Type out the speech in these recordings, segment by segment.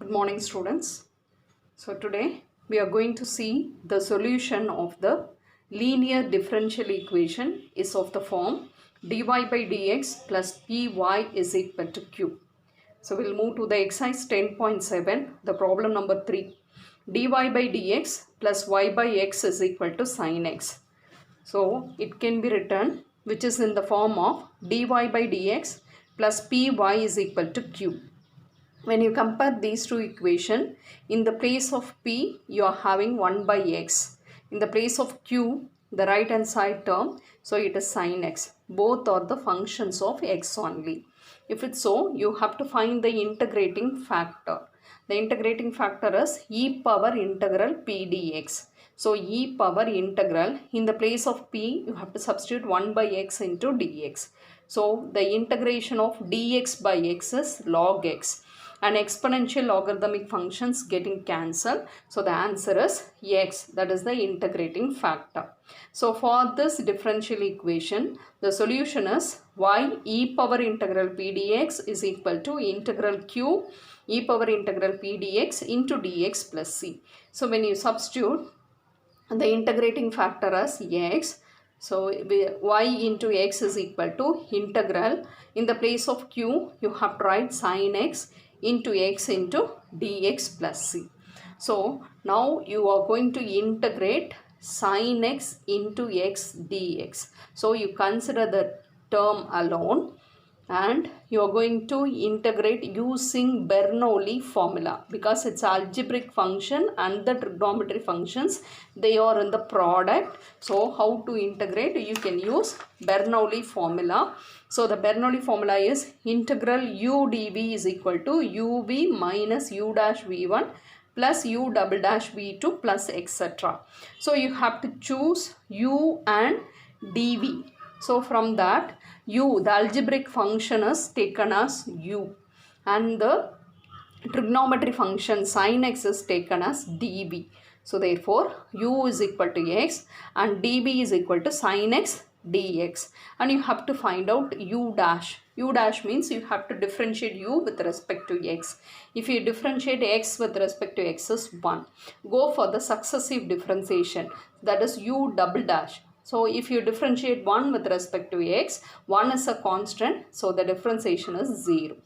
Good morning, students. So today we are going to see the solution of the linear differential equation is of the form dy by dx plus py is equal to q. So we'll move to the exercise 10.7, the problem number 3. Dy by dx plus y by x is equal to sin x. So it can be written which is in the form of dy by dx plus py is equal to q. When you compare these two equations, in the place of p, you are having 1 by x. In the place of q, the right hand side term, so it is sin x. Both are the functions of x only. If it's so, you have to find the integrating factor. The integrating factor is e power integral p dx. So e power integral, in the place of p, you have to substitute 1 by x into dx. So the integration of dx by x is log x. And exponential logarithmic functions getting cancelled. So the answer is x, that is the integrating factor. So for this differential equation, the solution is y e power integral p dx is equal to integral q e power integral p dx into dx plus c. So when you substitute the integrating factor as x, so y into x is equal to integral. In the place of q, you have to write sin x into x into dx plus c. So now you are going to integrate sin x into x dx. So you consider the term alone and you are going to integrate using Bernoulli formula because it's algebraic function and the trigonometry functions, they are in the product. So how to integrate? You can use Bernoulli formula. So the Bernoulli formula is integral u dv is equal to uv minus u dash v1 plus u double dash v2 plus etc. So you have to choose u and dv. So from that, u, the algebraic function is taken as u and the trigonometry function sin x is taken as dv. So therefore, u is equal to x and dv is equal to sin x dx. And you have to find out u dash. U dash means you have to differentiate u with respect to x. If you differentiate x with respect to x is 1. Go for the successive differentiation, that is u double dash. So if you differentiate 1 with respect to x, 1 is a constant, so the differentiation is 0.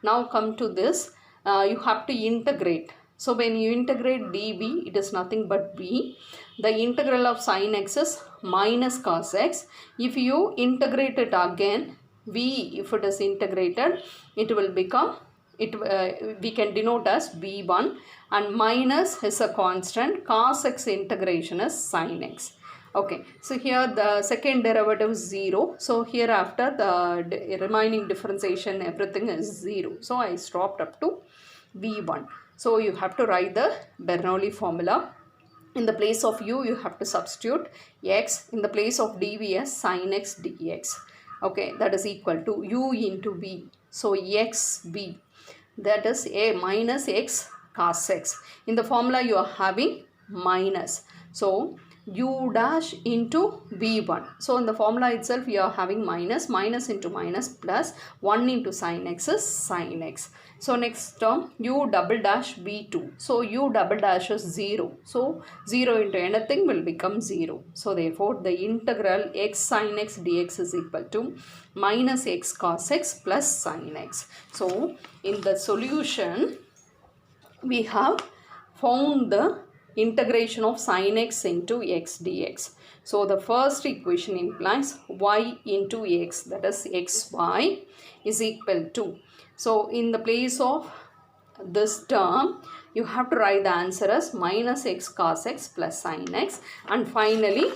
Now come to this, you have to integrate. So when you integrate dv, it is nothing but v. The integral of sin x is minus cos x. If you integrate it again, v, if it is integrated, it will become, we can denote as v1 and minus is a constant, cos x integration is sin x. Okay, so here the second derivative is 0. So hereafter the remaining differentiation, everything is 0. So I stopped up to v1. So you have to write the Bernoulli formula. In the place of u, you have to substitute x. In the place of dv as sin x dx. Okay, that is equal to u into v. So x v, that is a minus x cos x. In the formula you are having minus. So u dash into v1. So in the formula itself you are having minus, minus into minus plus 1 into sin x is sin x. So next term u double dash v2. So u double dash is 0. So 0 into anything will become 0. So therefore the integral x sin x dx is equal to minus x cos x plus sin x. So in the solution we have found the integration of sin x into x dx. So the first equation implies y into x, that is xy is equal to. So in the place of this term, you have to write the answer as minus x cos x plus sin x and finally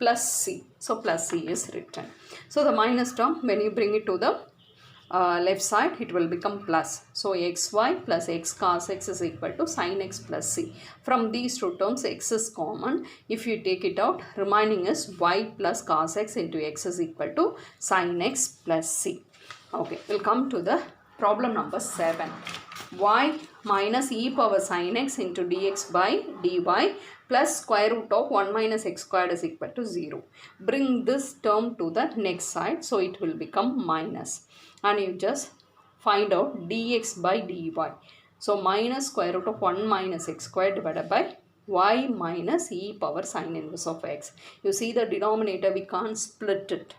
plus c. So plus c is written. So the minus term, when you bring it to the left side, it will become plus. So xy plus x cos x is equal to sin x plus c. From these two terms, x is common. If you take it out, remaining is y plus cos x into x is equal to sin x plus c. Okay, we'll come to the problem number 7. Y minus e power sin x into dx by dy plus square root of 1 minus x squared is equal to 0. Bring this term to the next side, so it will become minus. And you just find out dx by dy. So minus square root of 1 minus x squared divided by y minus e power sine inverse of x. You see the denominator, we can't split it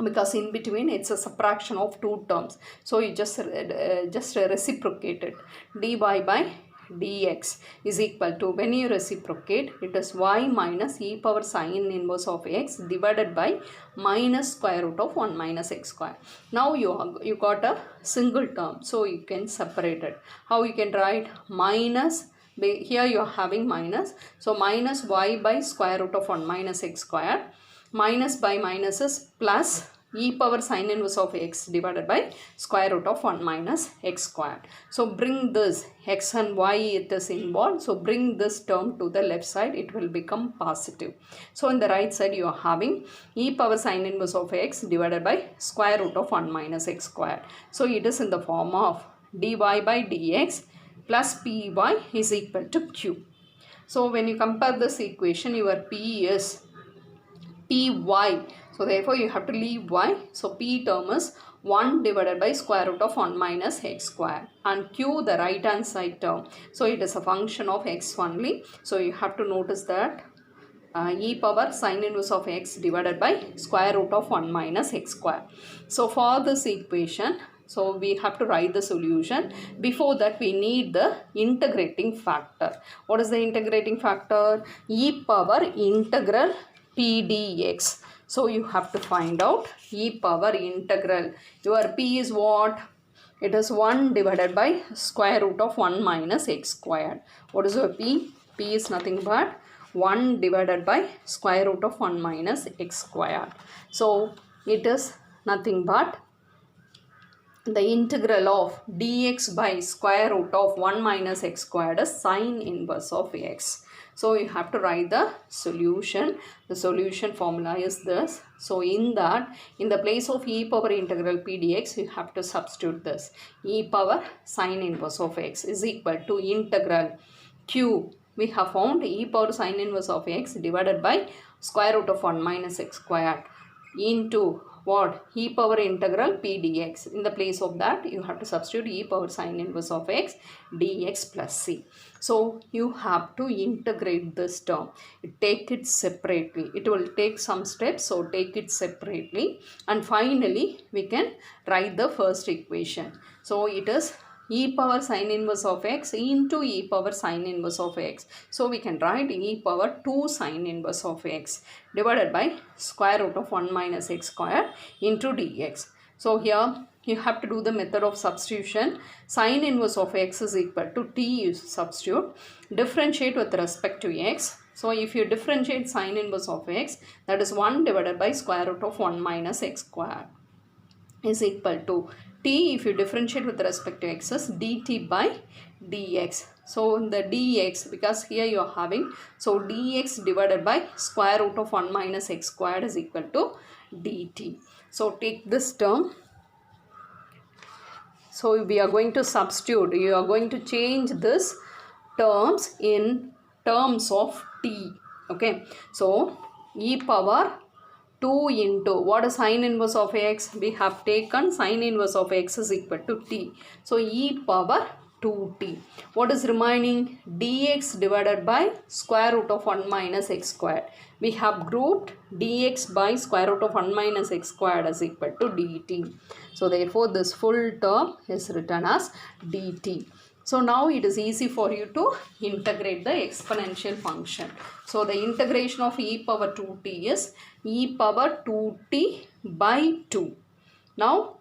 because in between it's a subtraction of two terms. So you just reciprocate it. dy by dx is equal to, when you reciprocate, it is y minus e power sine inverse of x divided by minus square root of 1 minus x square. Now you got a single term, so you can separate it. How you can write? Minus, here you are having minus, so minus y by square root of 1 minus x square, minus by minus is plus e power sine inverse of x divided by square root of 1 minus x squared. So bring this, x and y it is involved, so bring this term to the left side, it will become positive. So in the right side you are having e power sine inverse of x divided by square root of 1 minus x squared. So it is in the form of dy by dx plus py is equal to q. So when you compare this equation, your p is py. So therefore you have to leave y. So p term is 1 divided by square root of 1 minus x square, and q the right hand side term. So it is a function of x only. So you have to notice that e power sine inverse of x divided by square root of 1 minus x square. So for this equation, so we have to write the solution. Before that we need the integrating factor. What is the integrating factor? E power integral p dx. So you have to find out e power integral. Your p is what? It is 1 divided by square root of 1 minus x squared. What is your p? P is nothing but 1 divided by square root of 1 minus x squared. So it is nothing but the integral of dx by square root of 1 minus x squared is sine inverse of x. So you have to write the solution. The solution formula is this. So in that, in the place of e power integral p dx, you have to substitute this. E power sine inverse of x is equal to integral q. We have found e power sine inverse of x divided by square root of 1 minus x squared into what? E power integral p dx. In the place of that, you have to substitute e power sine inverse of x dx plus c. So you have to integrate this term. Take it separately. It will take some steps, so take it separately. And finally, we can write the first equation. So it is e power sine inverse of x into e power sine inverse of x. So we can write e power 2 sine inverse of x divided by square root of 1 minus x squared into dx. So here you have to do the method of substitution. Sine inverse of x is equal to t, you substitute, differentiate with respect to x. So if you differentiate sine inverse of x, that is 1 divided by square root of 1 minus x squared is equal to t, if you differentiate with respect to x, is dt by dx. So the dx, because here you are having, so dx divided by square root of 1 minus x squared is equal to dt. So take this term. So we are going to substitute, you are going to change this terms in terms of t. Okay, so e power 2 into, what is sine inverse of x? We have taken sine inverse of x is equal to t. So e power 2t. What is remaining? Dx divided by square root of 1 minus x squared. We have grouped dx by square root of 1 minus x squared is equal to dt. So therefore this full term is written as dt. So now it is easy for you to integrate the exponential function. So the integration of e power 2t is e power 2t by 2. Now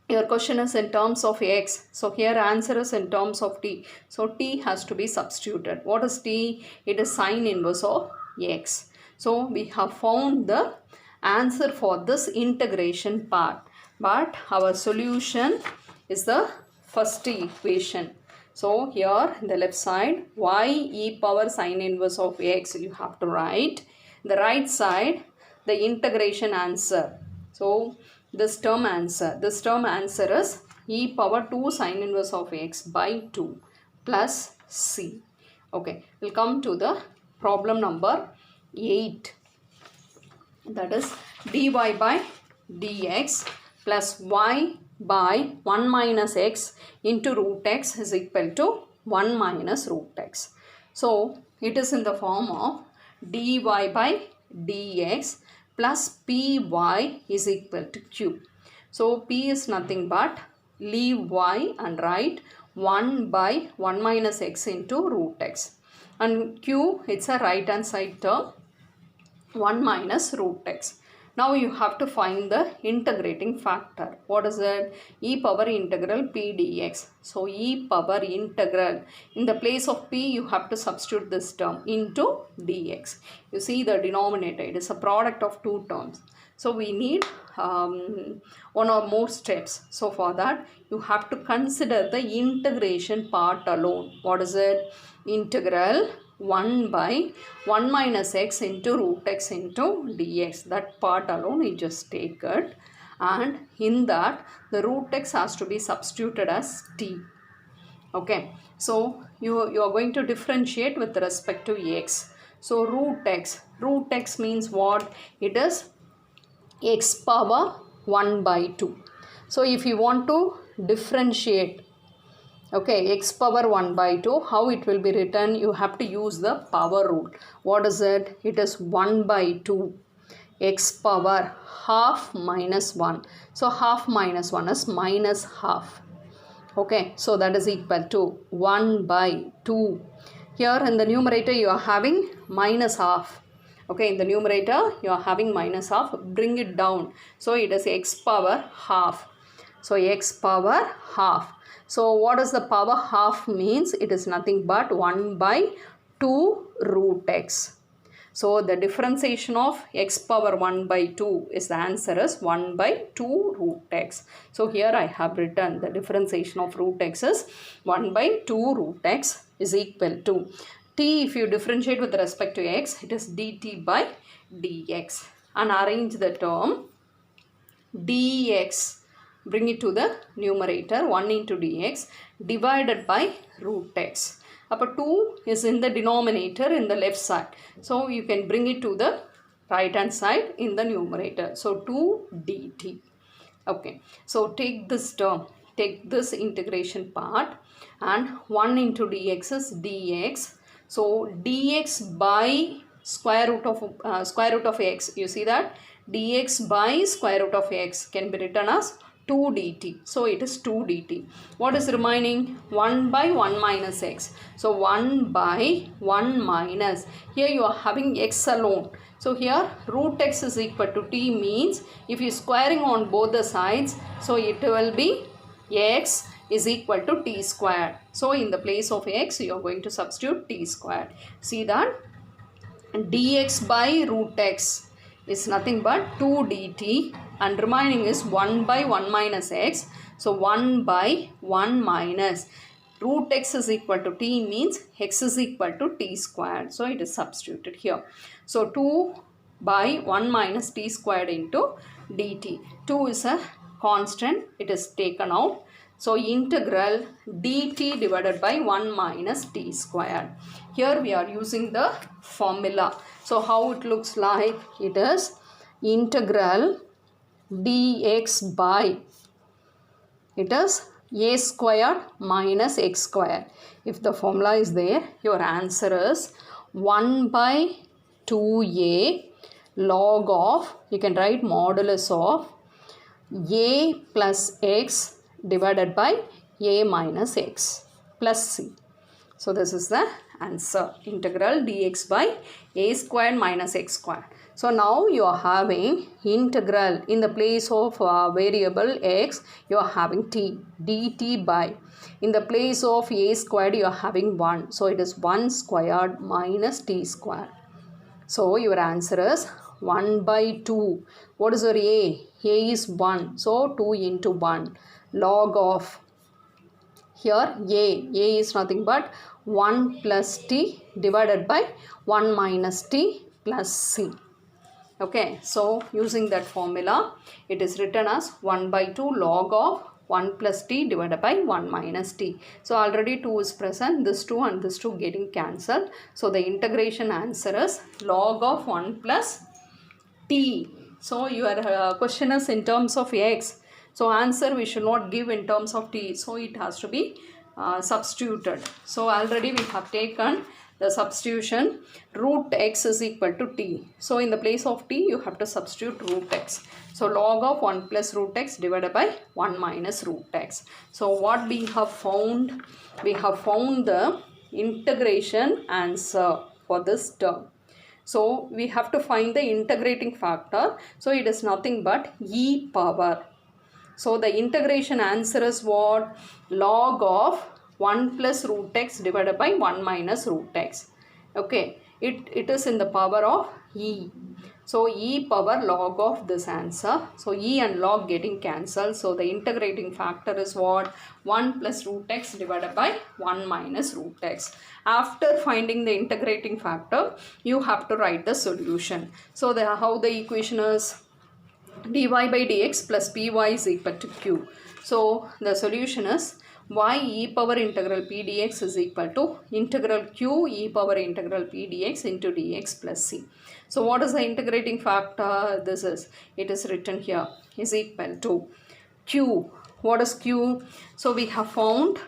your question is in terms of x. So here answer is in terms of t. So t has to be substituted. What is t? It is sine inverse of x. So we have found the answer for this integration part. But our solution is the first equation. So here in the left side, y e power sine inverse of x you have to write. The right side, the integration answer. So this term answer is e power 2 sine inverse of x by 2 plus c. Okay, we'll come to the problem number 8. That is dy by dx plus y by 1 minus x into root x is equal to 1 minus root x. So it is in the form of dy by dx plus py is equal to q. So p is nothing but leave y and write 1 by 1 minus x into root x. And q, it's a right hand side term, 1 minus root x. Now you have to find the integrating factor. What is it? E power integral p dx. So e power integral, in the place of p you have to substitute this term into dx. You see the denominator, it is a product of two terms. So we need one or more steps. So for that you have to consider the integration part alone. What is it? Integral 1 by 1 minus x into root x into dx. That part alone you just take it, and in that the root x has to be substituted as t. Okay, so you are going to differentiate with respect to x. So root x means what? It is x power 1 by 2. So if you want to differentiate, okay, x power 1 by 2, how it will be written? You have to use the power rule. What is it? It is 1 by 2 x power half minus 1. So half minus 1 is minus half. Okay, so that is equal to 1 by 2. Here in the numerator you are having minus half. Okay, in the numerator you are having minus half. Bring it down. So it is x power half. So x power half. So what is the power half means? It is nothing but 1 by 2 root x. So the differentiation of x power 1 by 2 is the answer is 1 by 2 root x. So here I have written the differentiation of root x is 1 by 2 root x is equal to t. If you differentiate with respect to x, it is dt by dx. And arrange the term dx. Bring it to the numerator, 1 into dx divided by root x. Upper 2 is in the denominator in the left side. So you can bring it to the right hand side in the numerator. So 2 dt. Okay. So take this term, take this integration part, and 1 into dx is dx. So dx by square root of x. You see that? Dx by square root of x can be written as 2 dt. So it is 2 dt. What is remaining? 1 by 1 minus x. So 1 by 1 minus. Here you are having x alone. So here root x is equal to t means if you are squaring on both the sides, so it will be x is equal to t squared. So in the place of x you are going to substitute t squared. See that? Dx by root x is nothing but 2 dt, and remaining is 1 by 1 minus x. So 1 by 1 minus root x is equal to t means x is equal to t squared. So it is substituted here. So 2 by 1 minus t squared into dt. 2 is a constant. It is taken out. So integral dt divided by 1 minus t squared. Here we are using the formula. So how it looks like? It is integral dx by, it is a squared minus x squared. If the formula is there, your answer is 1 by 2a log of, you can write modulus of a plus x divided by a minus x plus c. So this is the answer, integral dx by a squared minus x squared. So now you are having integral in the place of variable x, you are having t, dt by, in the place of a squared you are having 1. So it is 1 squared minus t squared. So your answer is 1 by 2. What is your a? A is 1. So 2 into 1 log of, here a is nothing but 1 plus t divided by 1 minus t plus c. Okay, so using that formula, it is written as 1 by 2 log of 1 plus t divided by 1 minus t. So already 2 is present, this 2 and this 2 getting cancelled. So the integration answer is log of 1 plus t. So your question is in terms of x. So answer we should not give in terms of t. So it has to be substituted. So already we have taken the substitution. Root x is equal to t. So in the place of t you have to substitute root x. So log of 1 plus root x divided by 1 minus root x. So what we have found? We have found the integration answer for this term. So we have to find the integrating factor. So it is nothing but e power. So the integration answer is what? Log of 1 plus root x divided by 1 minus root x. Okay, it is in the power of e. So e power log of this answer. So e and log getting cancelled. So the integrating factor is what? 1 plus root x divided by 1 minus root x. After finding the integrating factor, you have to write the solution. So how the equation is? Dy by dx plus py is equal to q. So the solution is y e power integral p dx is equal to integral q e power integral p dx into dx plus c. So what is the integrating factor? This is, it is written here, is equal to q. What is q? So we have found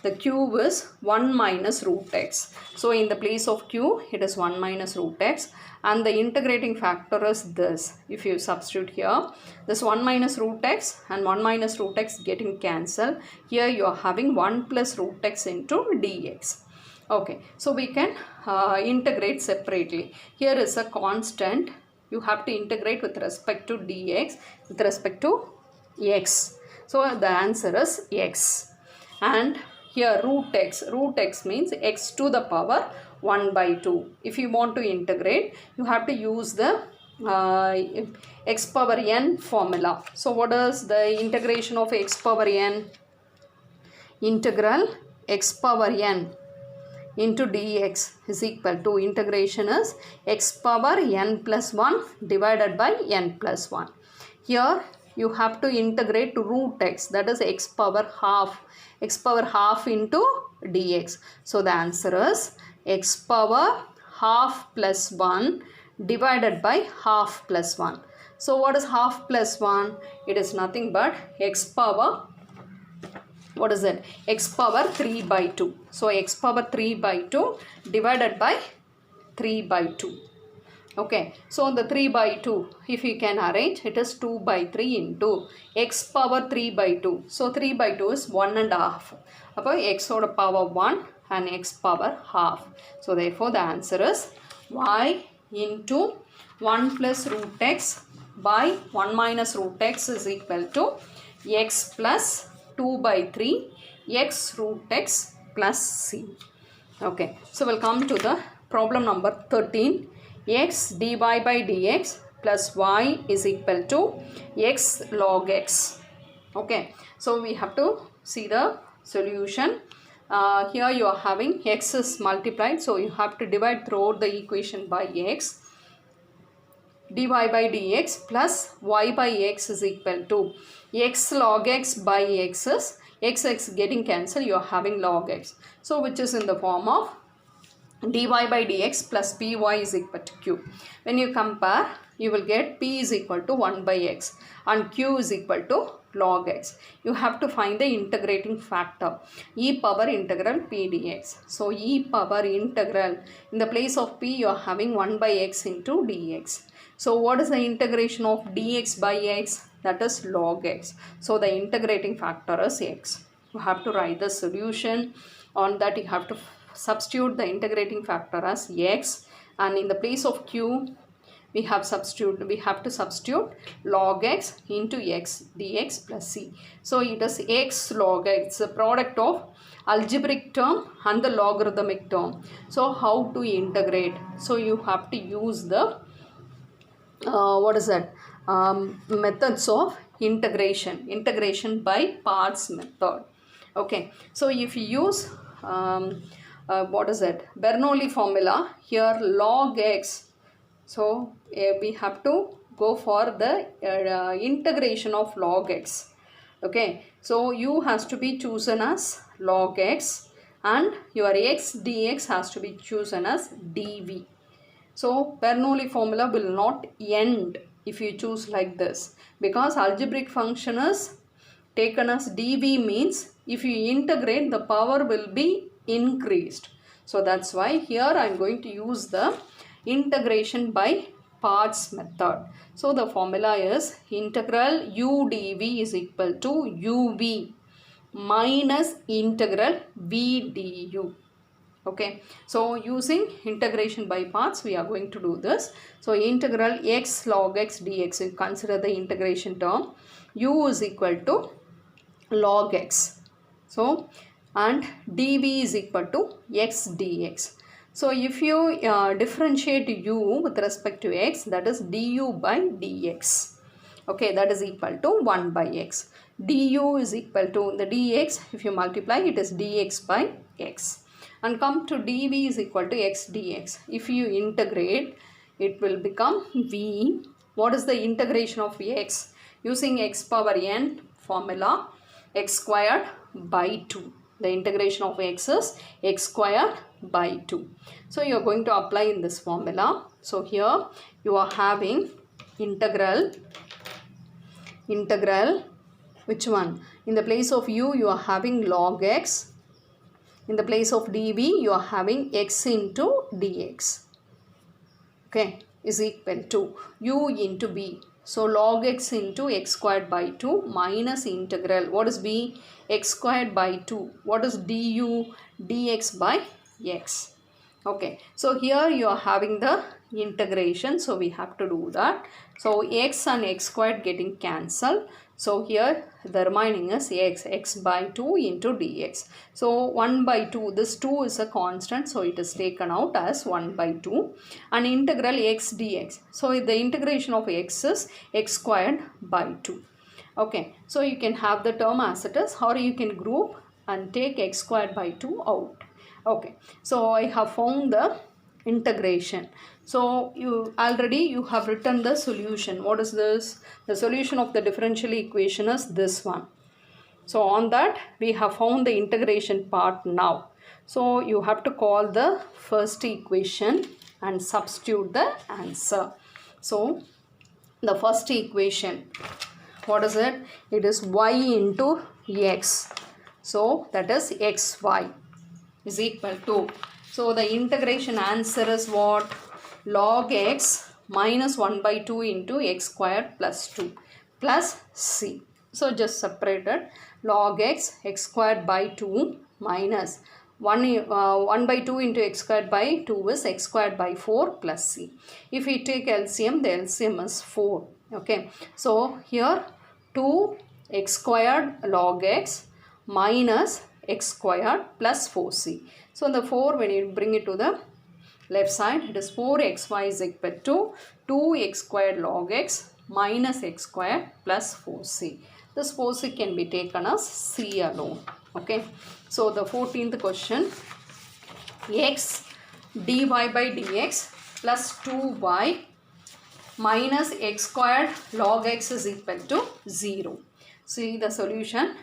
the q is 1 minus root x. So in the place of q it is 1 minus root x, and the integrating factor is this. If you substitute here, this 1 minus root x and 1 minus root x getting cancelled. Here you are having 1 plus root x into dx. Okay, so we can integrate separately. Here is a constant. You have to integrate with respect to dx, with respect to x. So the answer is x. And here root x means x to the power 1 by 2. If you want to integrate, you have to use the x power n formula. So what is the integration of x power n? Integral x power n into dx is equal to, integration is x power n plus 1 divided by n plus 1. Here you have to integrate to root x, that is x power half into dx. So the answer is x power half plus 1 divided by half plus 1. So what is half plus 1? It is nothing but x power, what is it? X power 3 by 2. So x power 3 by 2 divided by 3 by 2. Okay, so the 3 by 2, if you can arrange, it is 2 by 3 into x power 3 by 2. So 3 by 2 is 1 and a half. Upon x order power 1 and x power half. So therefore the answer is y into 1 plus root x by 1 minus root x is equal to x plus 2 by 3 x root x plus c. Okay, so we'll come to the problem number 13. X dy by dx plus y is equal to x log x. Okay, so we have to see the solution. Here you are having x is multiplied, so you have to divide throughout the equation by x. Dy by dx plus y by x is equal to x log x by x is x getting cancelled, you are having log x. So which is in the form of dy by dx plus py is equal to q. When you compare, you will get p is equal to 1 by x and q is equal to log x. You have to find the integrating factor, e power integral p dx. So e power integral, in the place of p you are having 1 by x into dx. So what is the integration of dx by x? That is log x. So the integrating factor is x. You have to write the solution. On that you have to substitute the integrating factor as x, and in the place of q we have to substitute log x into x dx plus c. So it is x log x, the product of algebraic term and the logarithmic term. So how to integrate? So you have to use the methods of integration by parts method. Okay, so if you use Bernoulli formula, here log x. So we have to go for the integration of log x. Okay, so u has to be chosen as log x and your x dx has to be chosen as dv. So Bernoulli formula will not end if you choose like this, because algebraic function is taken as dv means if you integrate the power will be increased. So that's why here I am going to use the integration by parts method. So the formula is integral u dv is equal to uv minus integral v du. Okay, so using integration by parts we are going to do this. So integral x log x dx, you consider the integration term, u is equal to log x. So and dv is equal to x dx. So if you differentiate u with respect to x, that is du by dx. Okay, that is equal to 1 by x. Du is equal to the dx, if you multiply it is dx by x. And come to dv is equal to x dx. If you integrate, it will become v. What is the integration of x? Using x power n formula, x squared by 2. The integration of x is x squared by 2. So you are going to apply in this formula. So here you are having integral, which one? In the place of u, you are having log x. In the place of dv, you are having x into dx. Okay, is equal to u into b. So log x into x squared by 2 minus integral. What is b? X squared by 2. What is du? Dx by x. Okay, so here you are having the integration. So we have to do that. So x and x squared getting cancelled. So here the remaining is x by 2 into dx. So 1 by 2, this 2 is a constant, so it is taken out as 1 by 2. And integral x dx. So the integration of x is x squared by 2. Okay, so you can have the term as it is, or you can group and take x squared by 2 out. Okay, so I have found the integration. So you have written the solution. What is this? The solution of the differential equation is this one. So on that we have found the integration part now. So you have to call the first equation and substitute the answer. So the first equation, what is it? It is y into x. So that is xy is equal to, so the integration answer is what? Log x minus 1 by 2 into x squared plus 2 plus c. So just separated log x squared by 2 minus 1 by 2 into x squared by 2 is x squared by 4 plus c. If we take LCM, the LCM is 4. Okay, so here 2 x squared log x minus x squared plus 4c. So the 4, when you bring it to the left side, it is 4xy is equal to 2x squared log x minus x squared plus 4c. This 4c can be taken as c alone. Okay, so the 14th question, x dy by dx plus 2y minus x squared log x is equal to 0. See the solution,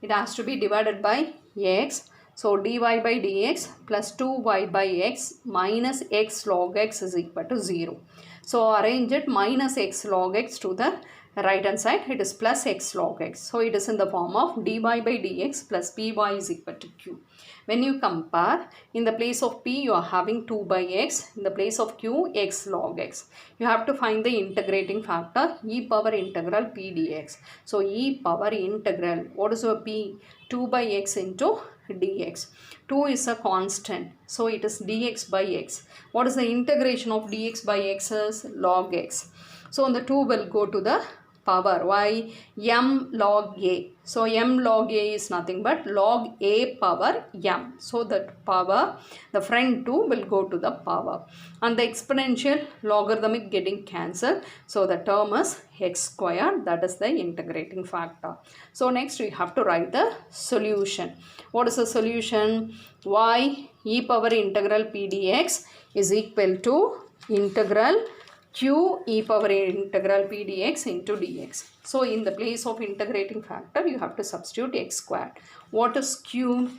it has to be divided by x. So dy by dx plus 2y by x minus x log x is equal to 0. So arrange it minus x log x to the right hand side, it is plus x log x. So it is in the form of dy by dx plus py is equal to q. When you compare, in the place of p you are having 2 by x, in the place of q x log x. You have to find the integrating factor e power integral p dx. So e power integral, what is your p? 2 by x into dx. 2 is a constant, so it is dx by x. What is the integration of dx by x is log x. So the 2 will go to the power, why? M log a. So m log a is nothing but log a power m. So that power, the front 2 will go to the power. And the exponential logarithmic getting cancelled. So the term is x squared, that is the integrating factor. So next we have to write the solution. What is the solution? Y e power integral p dx is equal to integral q e power integral p dx into dx. So in the place of integrating factor you have to substitute x squared. What is q?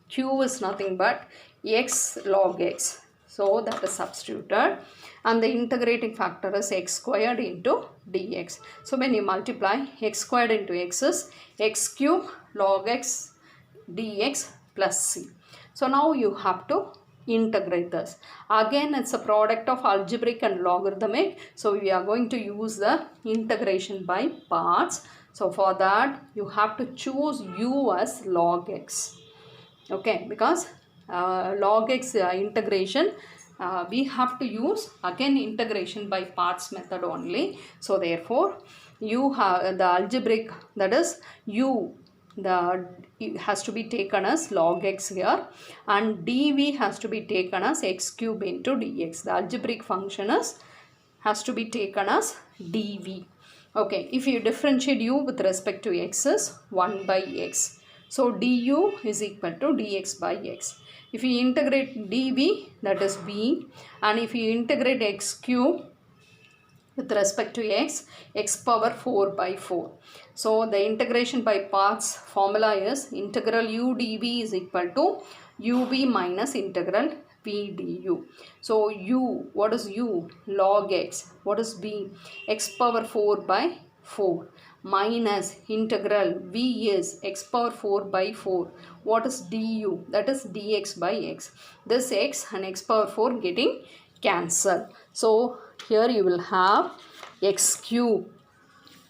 Q is nothing but x log x. So that is substituted. and the integrating factor is x squared into dx. So when you multiply x squared into x is x cube log x dx plus c. So now you have to integrate this. Again, it's a product of algebraic and logarithmic. So we are going to use the integration by parts. So for that, you have to choose u as log x. Okay, because log x integration, we have to use again integration by parts method only. So therefore, you have the algebraic, that is u, it has to be taken as log x here, and dv has to be taken as x cube into dx. The algebraic function has to be taken as dv. Okay, if you differentiate u with respect to x is 1 by x. So du is equal to dx by x. If you integrate dv, that is b, and if you integrate x cube with respect to x, x power 4 by 4. So the integration by parts formula is integral u dv is equal to ub minus integral v du. So u, what is u? Log x. What is b? X power 4 by 4 minus integral v is x power 4 by 4. What is du? That is dx by x. This x and x power 4 getting cancelled. So here you will have x cube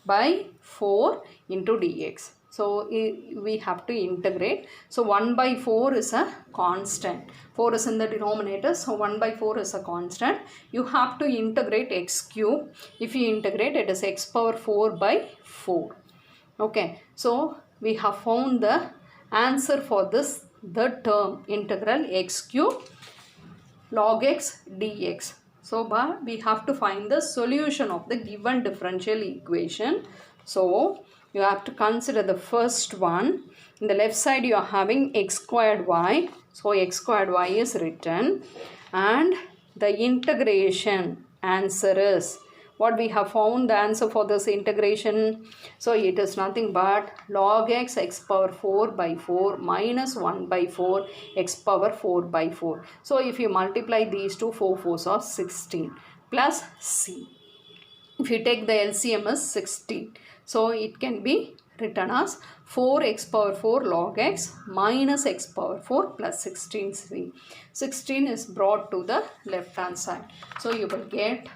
by 4 into dx. So we have to integrate. So 1 by 4 is a constant. 4 is in the denominator. So 1 by 4 is a constant. You have to integrate x cube. If you integrate, it is x power 4 by 4. Okay. So we have found the answer for this, the term integral x cube log x dx. So we have to find the solution of the given differential equation. So you have to consider the first one. In the left side you are having x squared y. So x squared y is written, and the integration answer is, what we have found the answer for this integration. So it is nothing but log x x power 4 by 4 minus 1 by 4 x power 4 by 4. So if you multiply these two, 4 4s are 16 plus c. If you take the LCM as 16. So it can be written as 4x power 4 log x minus x power 4 plus 16c. 16 is brought to the left hand side. So you will get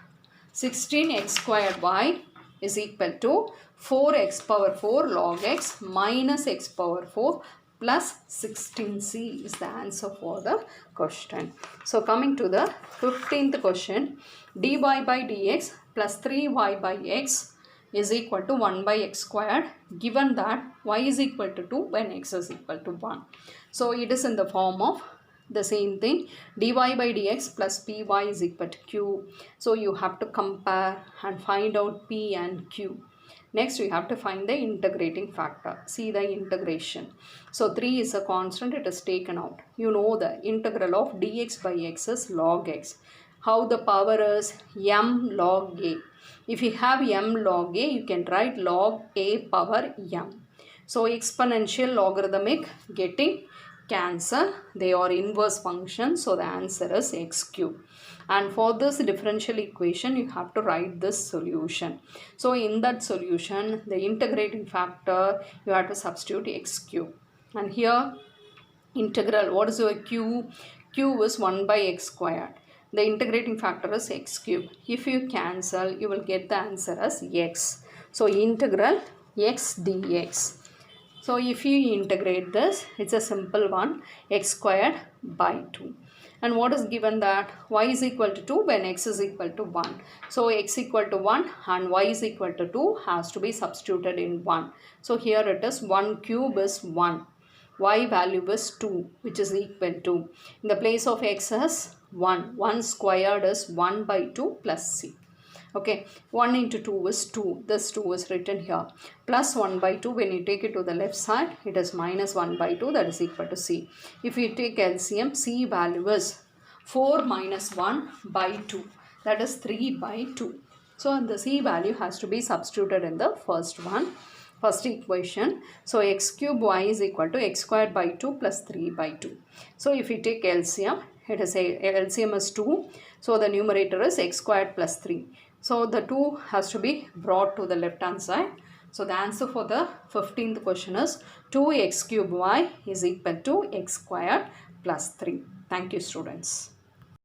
16x squared y is equal to 4x power 4 log x minus x power 4 plus 16c is the answer for the question. So coming to the 15th question, dy by dx plus 3y by x is equal to 1 by x squared, given that y is equal to 2 when x is equal to 1. So it is in the form of the same thing, dy by dx plus py is equal to q. So you have to compare and find out p and q. Next we have to find the integrating factor. See the integration. So 3 is a constant, it is taken out. You know the integral of dx by x is log x. How the power is? M log a. If you have m log a, you can write log a power m. So exponential, logarithmic getting cancel. They are inverse functions. So the answer is x cube. And for this differential equation, you have to write this solution. So in that solution, the integrating factor, you have to substitute x cube. And here, integral, what is your q? Q is 1 by x squared. The integrating factor is x cube. If you cancel, you will get the answer as x. So integral x dx. So if you integrate this, it's a simple one, x squared by 2. And what is given that y is equal to 2 when x is equal to 1. So x equal to 1 and y is equal to 2 has to be substituted in 1. So here it is 1 cube is 1. Y value is 2, which is equal to, in the place of x as 1. 1 squared is 1 by 2 plus c. Okay, 1 into 2 is 2. This 2 is written here. Plus 1 by 2, when you take it to the left side, it is minus 1 by 2, that is equal to c. If you take LCM, c value is 4 minus 1 by 2. That is 3 by 2. So the c value has to be substituted in the first one. First equation. So x cube y is equal to x squared by 2 plus 3 by 2. So if you take LCM, it is a LCM is 2. So the numerator is x squared plus 3. So the 2 has to be brought to the left hand side. So the answer for the 15th question is 2x cube y is equal to x squared plus 3. Thank you, students.